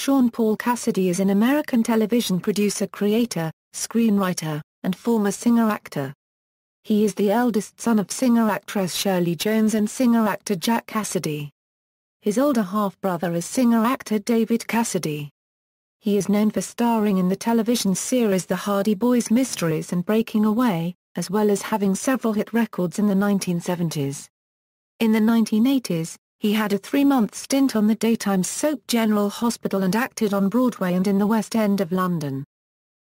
Shaun Paul Cassidy is an American television producer, creator, screenwriter, and former singer-actor. He is the eldest son of singer-actress Shirley Jones and singer-actor Jack Cassidy. His older half-brother is singer-actor David Cassidy. He is known for starring in the television series The Hardy Boys Mysteries and Breaking Away, as well as having several hit records in the 1970s. In the 1980s, he had a 3-month stint on the daytime soap General Hospital and acted on Broadway and in the West End of London.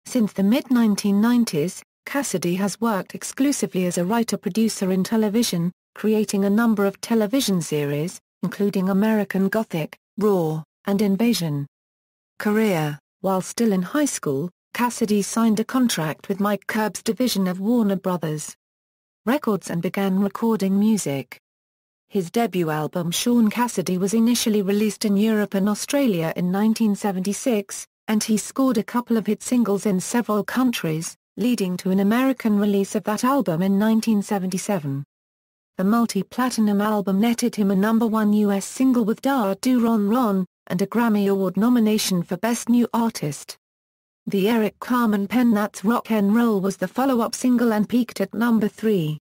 Since the mid-1990s, Cassidy has worked exclusively as a writer-producer in television, creating a number of television series, including American Gothic, Raw, and Invasion. Career: while still in high school, Cassidy signed a contract with Mike Curb's division of Warner Brothers Records and began recording music. His debut album Shaun Cassidy was initially released in Europe and Australia in 1976, and he scored a couple of hit singles in several countries, leading to an American release of that album in 1977. The multi-platinum album netted him a #1 U.S. single with Da Do Ron Ron, and a Grammy Award nomination for Best New Artist. The Eric Carmen pen That's Rock'n'Roll was the follow-up single and peaked at #3.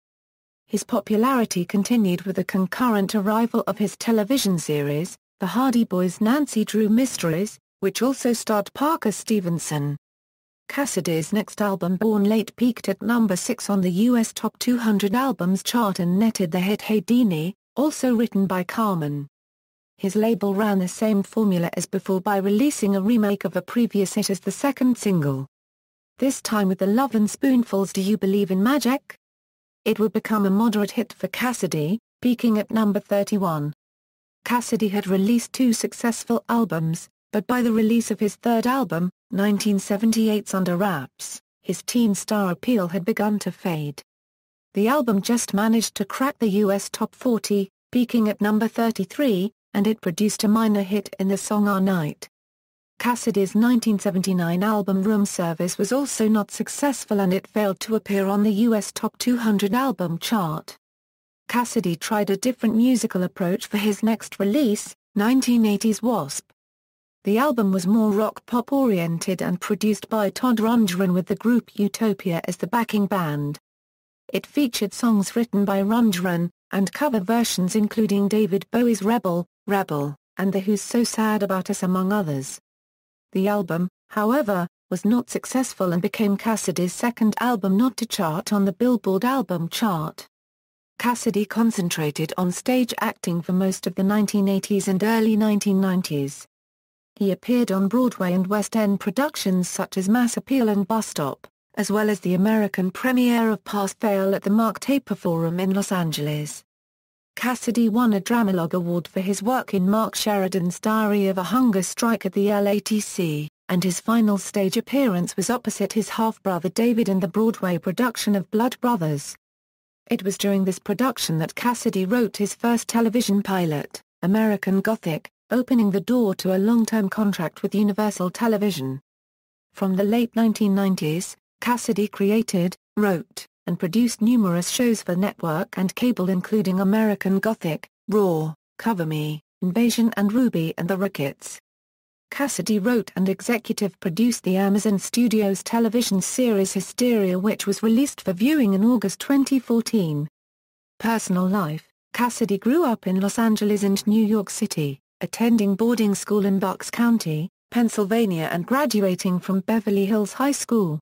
His popularity continued with the concurrent arrival of his television series, The Hardy Boys' Nancy Drew Mysteries, which also starred Parker Stevenson. Cassidy's next album Born Late peaked at #6 on the US Top 200 Albums chart and netted the hit Hey Deanie, also written by Carmen. His label ran the same formula as before by releasing a remake of a previous hit as the second single. This time with the Love and Spoonful's Do You Believe in Magic? It would become a moderate hit for Cassidy, peaking at #31. Cassidy had released 2 successful albums, but by the release of his third album, 1978's Under Wraps, his teen star appeal had begun to fade. The album just managed to crack the US Top 40, peaking at #33, and it produced a minor hit in the song Our Night. Cassidy's 1979 album Room Service was also not successful and it failed to appear on the US Top 200 album chart. Cassidy tried a different musical approach for his next release, 1980's Wasp. The album was more rock-pop oriented and produced by Todd Rundgren with the group Utopia as the backing band. It featured songs written by Rundgren, and cover versions including David Bowie's Rebel, Rebel, and The Who's So Sad About Us among others. The album, however, was not successful and became Cassidy's second album not to chart on the Billboard album chart. Cassidy concentrated on stage acting for most of the 1980s and early 1990s. He appeared on Broadway and West End productions such as Mass Appeal and Bus Stop, as well as the American premiere of Pass Fail at the Mark Taper Forum in Los Angeles. Cassidy won a Dramalogue Award for his work in Mark Sheridan's Diary of a Hunger Strike at the LATC, and his final stage appearance was opposite his half-brother David in the Broadway production of Blood Brothers. It was during this production that Cassidy wrote his first television pilot, American Gothic, opening the door to a long-term contract with Universal Television. From the late 1990s, Cassidy created, wrote, and produced numerous shows for network and cable including American Gothic, Raw, Cover Me, Invasion and Ruby and the Ricketts. Cassidy wrote and executive produced the Amazon Studios television series Hysteria, which was released for viewing in August 2014. Personal life: Cassidy grew up in Los Angeles and New York City, attending boarding school in Bucks County, Pennsylvania and graduating from Beverly Hills High School.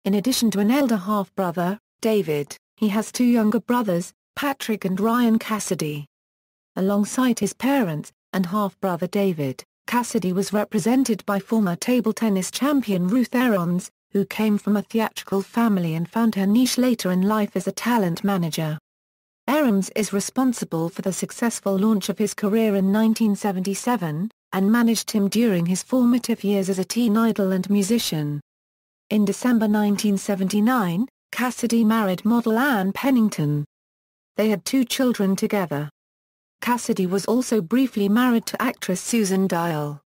In addition to an elder half-brother, David, he has 2 younger brothers, Patrick and Ryan Cassidy. Alongside his parents, and half-brother David, Cassidy was represented by former table tennis champion Ruth Aarons, who came from a theatrical family and found her niche later in life as a talent manager. Aarons is responsible for the successful launch of his career in 1977, and managed him during his formative years as a teen idol and musician. In December 1979, Cassidy married model Ann Pennington. They had 2 children together. Cassidy was also briefly married to actress Susan Dial.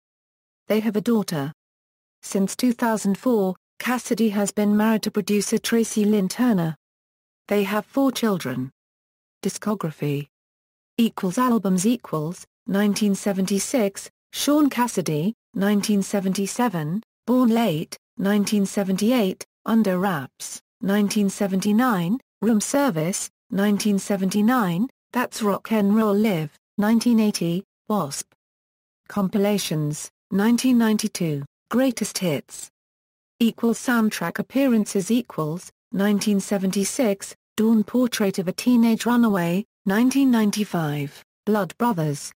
They have a daughter. Since 2004, Cassidy has been married to producer Tracy Lynn Turner. They have 4 children. Discography == Albums == 1976, Shaun Cassidy, 1977, Born Late, 1978, Under Wraps, 1979, Room Service, 1979, That's Rock'n'Roll Live, 1980, Wasp. Compilations, 1992, Greatest Hits. Soundtrack appearances 1976, Dawn Portrait of a Teenage Runaway, 1995, Blood Brothers.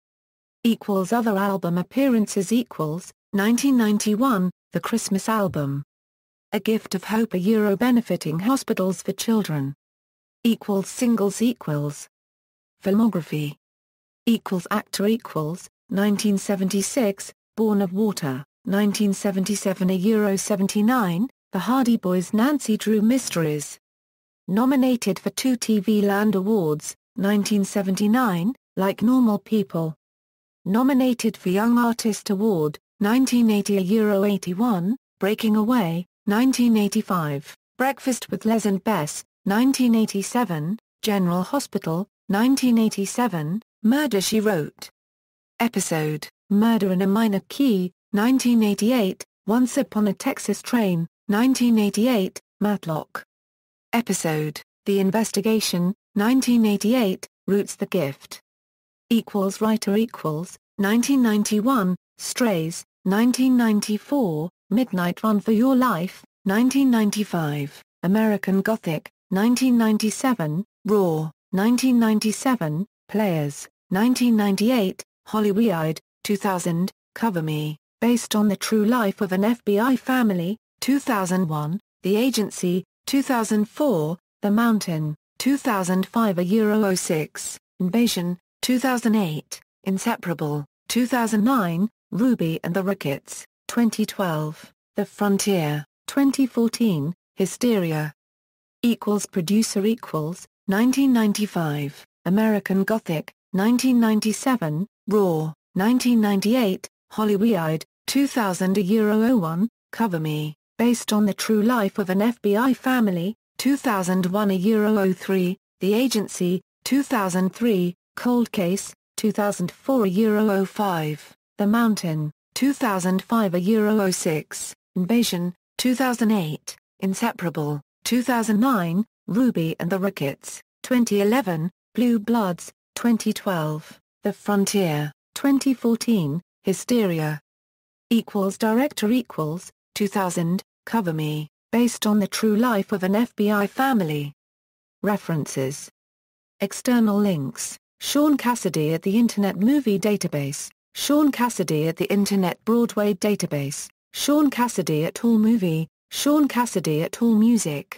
Other album appearances 1991, The Christmas Album. A Gift of Hope benefiting hospitals for children. Singles Filmography. Actor 1976, Born of Water, 1977 79, The Hardy Boys' Nancy Drew Mysteries. Nominated for 2 TV Land Awards, 1979, Like Normal People. Nominated for Young Artist Award, 1980 81, Breaking Away, 1985, Breakfast with Les and Bess, 1987, General Hospital, 1987, Murder, She Wrote. Episode, Murder in a Minor Key, 1988, Once Upon a Texas Train, 1988, Matlock. Episode, The Investigation, 1988, Roots the Gift. Writer 1991, Strays, 1994, Midnight Run for Your Life, 1995, American Gothic, 1997, Raw, 1997, Players, 1998, Hollywood, 2000, Cover Me, based on the true life of an FBI family, 2001, The Agency, 2004, The Mountain, 2005 06, Invasion, 2008, Inseparable, 2009, Ruby and the Rickets, 2012, The Frontier, 2014, Hysteria. Producer 1995, American Gothic, 1997, Raw, 1998, Hollywood, 2000 01, Cover Me, based on the true life of an FBI family, 2001 03, The Agency, 2003, Cold Case, 2004 05, The Mountain, 2005 06, Invasion, 2008, Inseparable, 2009, Ruby and the Rickets, 2011, Blue Bloods, 2012, The Frontier, 2014, Hysteria. Director 2000, Cover Me, based on the true life of an FBI family. References. External links, Shaun Cassidy at the Internet Movie Database, Shaun Cassidy at the Internet Broadway Database, Shaun Cassidy at AllMovie, Shaun Cassidy at AllMusic.